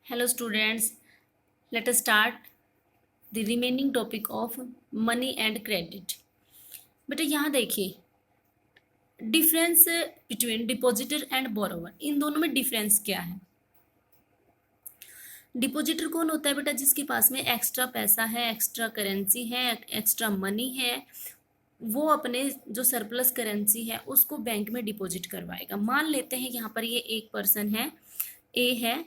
Hello students, let us start the remaining topic of money and credit. बेटा यहाँ देखिए difference between depositor and borrower, इन दोनों में डिफरेंस क्या है। डिपॉजिटर कौन होता है बेटा? जिसके पास में एक्स्ट्रा पैसा है, एक्स्ट्रा करेंसी है, एक्स्ट्रा मनी है, वो अपने जो सरप्लस करेंसी है उसको बैंक में डिपॉजिट करवाएगा। मान लेते हैं यहाँ पर ये एक पर्सन है, ए है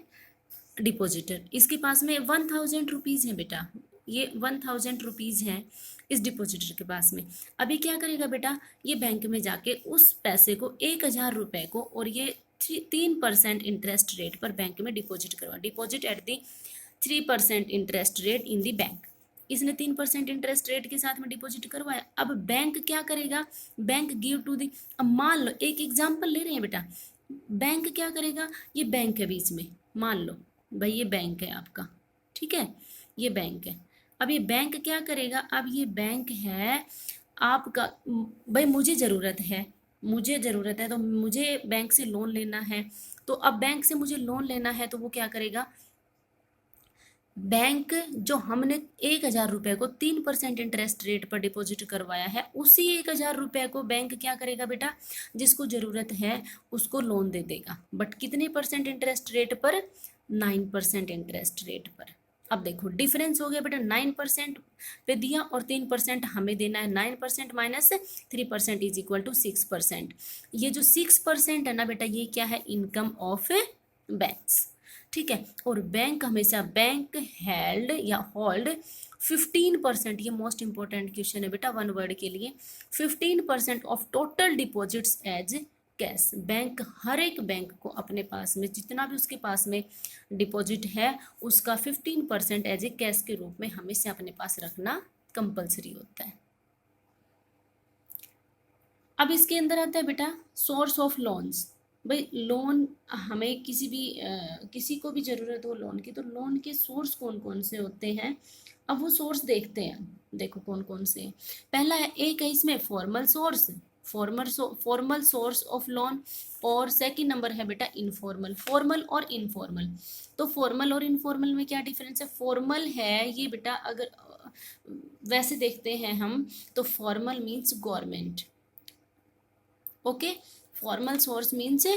डिपॉजिटर, इसके पास में 1000 रुपीज़ है बेटा, ये 1000 रुपीज़ है इस डिपॉजिटर के पास में। अभी क्या करेगा बेटा? ये बैंक में जाके उस पैसे को 1000 रुपये को और ये 3% इंटरेस्ट रेट पर बैंक में डिपॉजिट करवा, deposit at the 3% interest rate in the bank. इसने 3% इंटरेस्ट रेट के साथ में डिपॉजिट करवाया। अब बैंक क्या करेगा? बैंक गिव टू दी, अब मान लो एक एग्जाम्पल ले रहे हैं बेटा, बैंक क्या करेगा? ये बैंक है बीच में, मान लो भाई ये बैंक है आपका, ठीक है, ये बैंक है। अब ये बैंक क्या करेगा? अब ये बैंक है आपका, भाई मुझे ज़रूरत है, तो मुझे बैंक से लोन लेना है, तो अब बैंक से मुझे लोन लेना है तो वो क्या करेगा? बैंक जो हमने 1000 रुपये को 3% इंटरेस्ट रेट पर डिपॉजिट करवाया है, उसी 1000 रुपये को बैंक क्या करेगा बेटा? जिसको ज़रूरत है उसको लोन दे देगा, बट कितने परसेंट इंटरेस्ट रेट पर? 9% इंटरेस्ट रेट पर। अब देखो डिफरेंस हो गया बेटा, 9% पे दिया और 3% हमें देना है। 9% माइनस 3% इज इक्वल टू 6%। ये जो 6% है ना बेटा, ये क्या है? इनकम ऑफ बैंक्स, ठीक है। और बैंक हमेशा बैंक हेल्ड या होल्ड 15%, ये मोस्ट इंपॉर्टेंट क्वेश्चन है बेटा वन वर्ड के लिए, 15% of total deposits as cash. Bank हर एक बैंक को अपने पास में जितना भी उसके पास में डिपॉजिट है उसका 15% एज ए कैश के रूप में हमेशा अपने पास रखना कंपलसरी होता है। अब इसके अंदर आता है बेटा सोर्स ऑफ लोन्स। भाई लोन हमें किसी को भी ज़रूरत हो लोन की, तो लोन के सोर्स कौन कौन से होते हैं? अब वो सोर्स देखते हैं, देखो कौन कौन से हैं। पहला है, एक है इसमें formal source, formal source of loan, और सेकंड नंबर है बेटा इनफॉर्मल, फॉर्मल और इनफॉर्मल। तो फॉर्मल और इनफॉर्मल में क्या डिफरेंस है? फॉर्मल है ये बेटा, अगर वैसे देखते हैं हम तो formal means government, okay, formal source means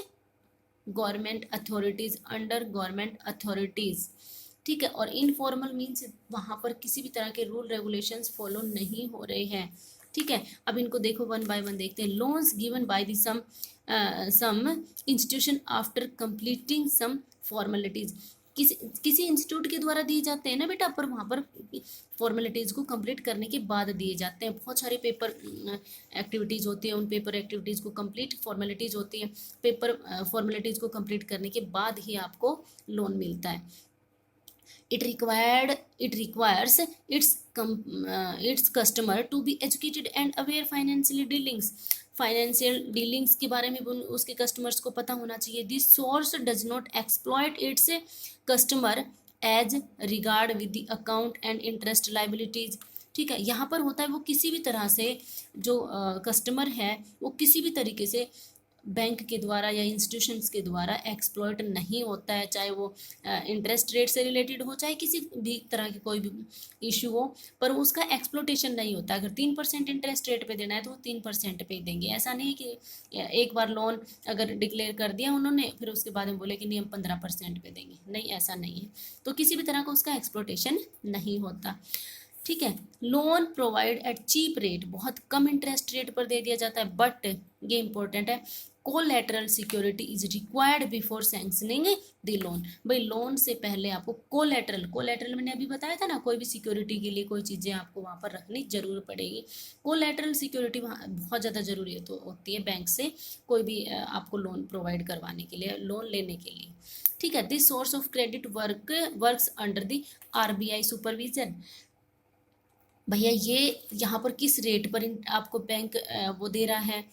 government authorities, under government authorities, ठीक है। और इनफॉर्मल मीन्स वहाँ पर किसी भी तरह के रूल रेगुलेशंस फॉलो नहीं हो रहे हैं, ठीक है। अब इनको देखो वन बाय वन देखते हैं। Loans given by the some institution after completing some formalities, किसी इंस्टीट्यूट के द्वारा दिए जाते हैं ना बेटा, पर वहाँ पर फॉर्मेलिटीज़ को कंप्लीट करने के बाद दिए जाते हैं। बहुत सारे पेपर एक्टिविटीज़ होती हैं, उन पेपर एक्टिविटीज़ को कंप्लीट, फॉर्मेलिटीज़ होती हैं, पेपर फॉर्मेलिटीज़ को कंप्लीट करने के बाद ही आपको लोन मिलता है। it requires its customer to be educated and aware financial dealings के बारे में उसके कस्टमर्स को पता होना चाहिए। This source does not exploit its customer as regard with the account and interest liabilities, ठीक है। यहाँ पर होता है वो किसी भी तरह से जो कस्टमर है वो किसी भी तरीके से बैंक के द्वारा या इंस्टीट्यूशंस के द्वारा एक्सप्लॉइट नहीं होता है, चाहे वो इंटरेस्ट रेट से रिलेटेड हो, चाहे किसी भी तरह की कोई भी इशू हो, पर उसका एक्सप्लोटेशन नहीं होता। अगर 3% इंटरेस्ट रेट पे देना है तो वो 3% पे देंगे। ऐसा नहीं कि एक बार लोन अगर डिक्लेयर कर दिया उन्होंने फिर उसके बाद में बोले कि नहीं हम 15% पे देंगे, नहीं, ऐसा नहीं है। तो किसी भी तरह का उसका एक्सप्लोटेशन नहीं होता, ठीक है। Loan provide at cheap rate, बहुत कम इंटरेस्ट रेट पर दे दिया जाता है, बट ये इंपॉर्टेंट है, collateral security is required before sanctioning the loan. भाई लोन से पहले आपको कोलैटरल मैंने अभी बताया था ना, कोई भी सिक्योरिटी के लिए कोई चीज़ें आपको वहाँ पर रखनी जरूर पड़ेगी। कोलैटरल सिक्योरिटी वहाँ बहुत ज़्यादा जरूरी है, तो होती है बैंक से कोई भी आपको लोन प्रोवाइड करवाने के लिए, लोन लेने के लिए, ठीक है। This source of credit works under the RBI supervision. भैया ये यहाँ पर किस रेट पर आपको बैंक वो दे रहा है,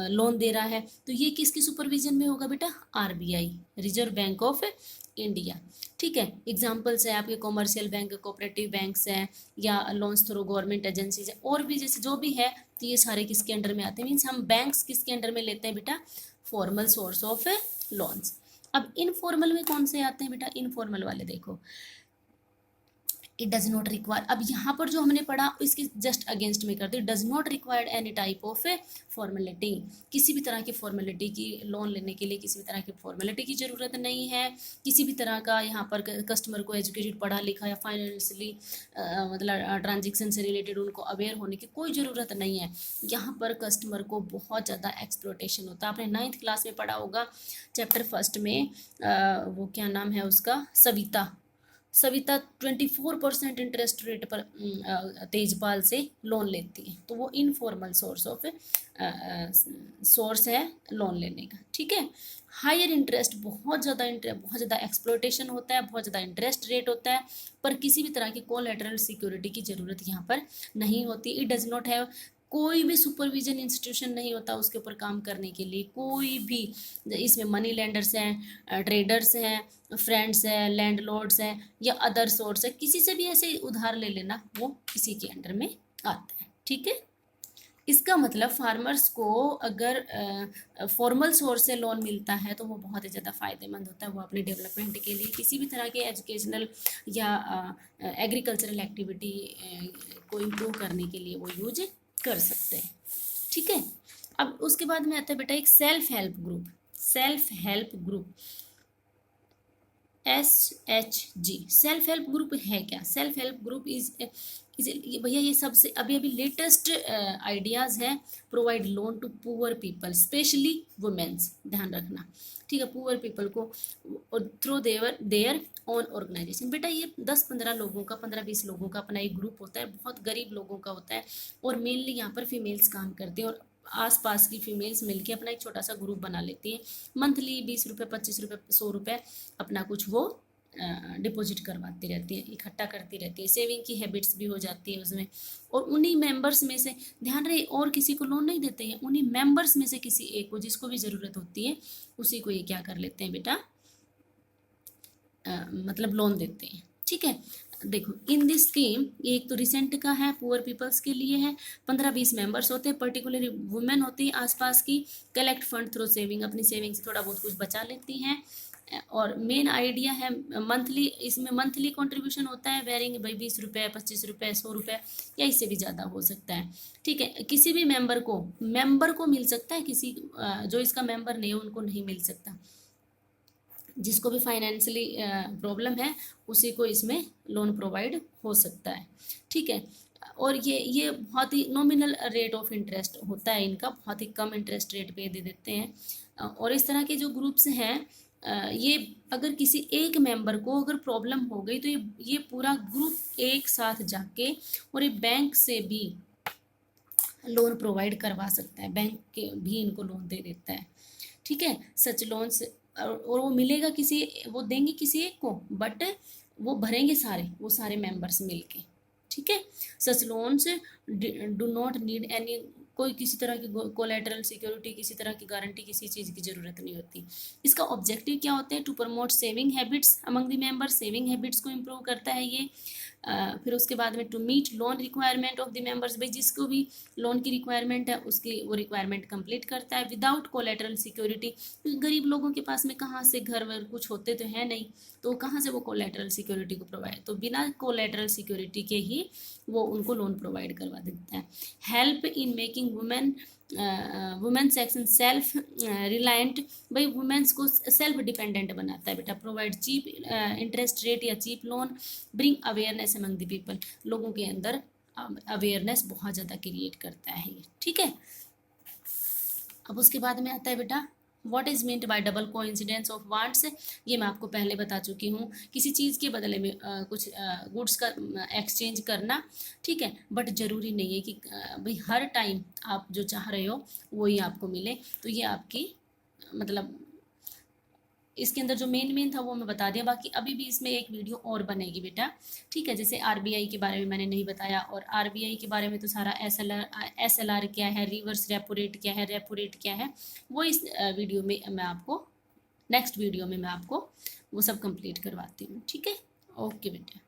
लोन दे रहा है, तो ये किसकी सुपरविजन में होगा बेटा? RBI, reserve bank of India, ठीक है। एग्जाम्पल्स है आपके कॉमर्शियल बैंक, कोऑपरेटिव बैंक्स हैं, या लोन्स थ्रू गवर्नमेंट एजेंसीज है, और भी जैसे जो भी है, तो ये सारे किसके अंडर में आते हैं? मीन्स हम बैंक्स किसके अंडर में लेते हैं बेटा? Formal source of loans. अब इनफॉर्मल में कौन से आते हैं बेटा, इनफॉर्मल वाले देखो, इट डज नॉट रिक्वायर, अब यहाँ पर जो हमने पढ़ा इसके जस्ट अगेंस्ट में कर दो, does not required any type of formality, किसी भी तरह की फॉर्मेलिटी की, लोन लेने के लिए किसी भी तरह की फॉर्मेलिटी की ज़रूरत नहीं है, किसी भी तरह का यहाँ पर कस्टमर को एजुकेटेड, पढ़ा लिखा या फाइनेंशियली मतलब ट्रांजेक्शन से रिलेटेड उनको अवेयर होने की कोई ज़रूरत नहीं है। यहाँ पर कस्टमर को बहुत ज़्यादा एक्सप्लोटेशन होता है, आपने 9th क्लास में पढ़ा होगा चैप्टर फर्स्ट में, वो क्या नाम है उसका, सविता 24% इंटरेस्ट रेट पर तेजपाल से लोन लेती है, तो वो इनफॉर्मल सोर्स है लोन लेने का, ठीक है। हायर इंटरेस्ट, बहुत ज़्यादा एक्सप्लोटेशन होता है, बहुत ज़्यादा इंटरेस्ट रेट होता है, पर किसी भी तरह की कोलैटरल सिक्योरिटी की ज़रूरत यहाँ पर नहीं होती। इट डज नॉट हैव, कोई भी सुपरविजन इंस्टीट्यूशन नहीं होता उसके ऊपर काम करने के लिए, कोई भी, इसमें मनी लेंडर्स हैं, ट्रेडर्स हैं, फ्रेंड्स हैं, लैंडलॉर्ड्स हैं, या अदर सोर्स है, किसी से भी ऐसे उधार ले लेना वो इसी के अंडर में आता है, ठीक है। इसका मतलब फार्मर्स को अगर फॉर्मल सोर्स से लोन मिलता है तो वो बहुत ही ज़्यादा फ़ायदेमंद होता है, वो अपने डेवलपमेंट के लिए किसी भी तरह के एजुकेशनल या एग्रीकल्चरल एक्टिविटी को इम्प्रूव करने के लिए वो यूज कर सकते हैं, ठीक है। अब उसके बाद में आता है बेटा एक self help group, SHG, self help group है क्या, सेल्फ हेल्प ग्रुप इज भैया ये सबसे अभी लेटेस्ट आइडियाज़ है, provide loan to poor people specially womens, ध्यान रखना, ठीक है, पुअर पीपल को थ्रू देयर ओन ऑर्गेनाइजेशन। बेटा ये 10-15 लोगों का, 15-20 लोगों का अपना एक ग्रुप होता है, बहुत गरीब लोगों का होता है, और मेनली यहाँ पर फीमेल्स काम करते हैं, और आसपास की फीमेल्स मिलके अपना एक छोटा सा ग्रुप बना लेती हैं, मंथली 20 रुपये, 25 रुपये, 100 रुपये अपना कुछ वो डिपॉजिट करवाती रहती है, इकट्ठा करती रहती है, सेविंग की हैबिट्स भी हो जाती है उसमें, और उन्हीं मेंबर्स में से, ध्यान रहे, और किसी को लोन नहीं देते हैं, उन्हीं मेंबर्स में से किसी एक को, जिसको भी ज़रूरत होती है उसी को ये क्या कर लेते हैं बेटा, मतलब लोन देते हैं, ठीक है। देखो इन दिस स्कीम, ये एक तो रिसेंट का है, पुअर पीपल्स के लिए है, 15-20 मेंबर्स होते हैं, पर्टिकुलरली वुमेन होती है आसपास की, कलेक्ट फंड थ्रू सेविंग, अपनी सेविंग से थोड़ा बहुत कुछ बचा लेती हैं, और मेन आइडिया है मंथली, इसमें मंथली कंट्रीब्यूशन होता है, वेरिंग भाई 20 रुपये, 25 रुपये, 100 रुपये, या इससे भी ज़्यादा हो सकता है, ठीक है। किसी भी मेंबर को मिल सकता है, किसी जो इसका मेंबर नहीं है उनको नहीं मिल सकता, जिसको भी फाइनेंशियली प्रॉब्लम है उसी को इसमें लोन प्रोवाइड हो सकता है, ठीक है। और ये बहुत ही नॉमिनल रेट ऑफ इंटरेस्ट होता है इनका, बहुत ही कम इंटरेस्ट रेट पे दे देते हैं, और इस तरह के जो ग्रुप्स हैं, ये अगर किसी एक मेंबर को अगर प्रॉब्लम हो गई तो ये पूरा ग्रुप एक साथ जाके और ये बैंक से भी लोन प्रोवाइड करवा सकता है, बैंक के भी इनको लोन दे देता है, ठीक है। सच लोन्स, और वो मिलेगा वो देंगे किसी एक को, बट वो भरेंगे वो सारे मेंबर्स मिलके, ठीक है। Such loans do not need any, कोई किसी तरह की कोलेटरल सिक्योरिटी, किसी तरह की गारंटी, किसी चीज़ की ज़रूरत नहीं होती। इसका ऑब्जेक्टिव क्या होता है, to promote saving habits among the member, saving habits को इम्प्रूव करता है ये। फिर उसके बाद में to meet loan requirement of the members, भाई जिसको भी लोन की रिक्वायरमेंट है उसकी वो रिक्वायरमेंट कंप्लीट करता है, विदाउट कोलेटरल सिक्योरिटी, गरीब लोगों के पास में कहाँ से घर वर कुछ होते तो है नहीं, तो कहाँ से वो कोलेटरल सिक्योरिटी को प्रोवाइड, तो बिना कोलेटरल सिक्योरिटी के ही वो उनको लोन प्रोवाइड करवा देता है। Help in making women section self reliant, भाई वुमेन्स को सेल्फ डिपेंडेंट बनाता है बेटा, प्रोवाइड चीप इंटरेस्ट रेट या cheap loan, bring awareness among the people, लोगों के अंदर अवेयरनेस बहुत ज़्यादा क्रिएट करता है ये, ठीक है। अब उसके बाद में आता है बेटा what is meant bye double coincidence of wants, ये मैं आपको पहले बता चुकी हूँ, किसी चीज़ के बदले में कुछ गुड्स का एक्सचेंज करना, ठीक है, बट ज़रूरी नहीं है कि भाई हर टाइम आप जो चाह रहे हो वही आपको मिले, तो ये आपकी मतलब इसके अंदर जो मेन था वो मैं बता दिया, बाकी अभी भी इसमें एक वीडियो और बनेगी बेटा, ठीक है। जैसे आरबीआई के बारे में मैंने नहीं बताया, और आरबीआई के बारे में तो सारा एसएलआर क्या है, रिवर्स रेपो रेट क्या है, रेपो रेट क्या है, वो इस वीडियो में मैं आपको, नेक्स्ट वीडियो में मैं आपको वो सब कंप्लीट करवाती हूँ, ठीक है। ओके बेटा।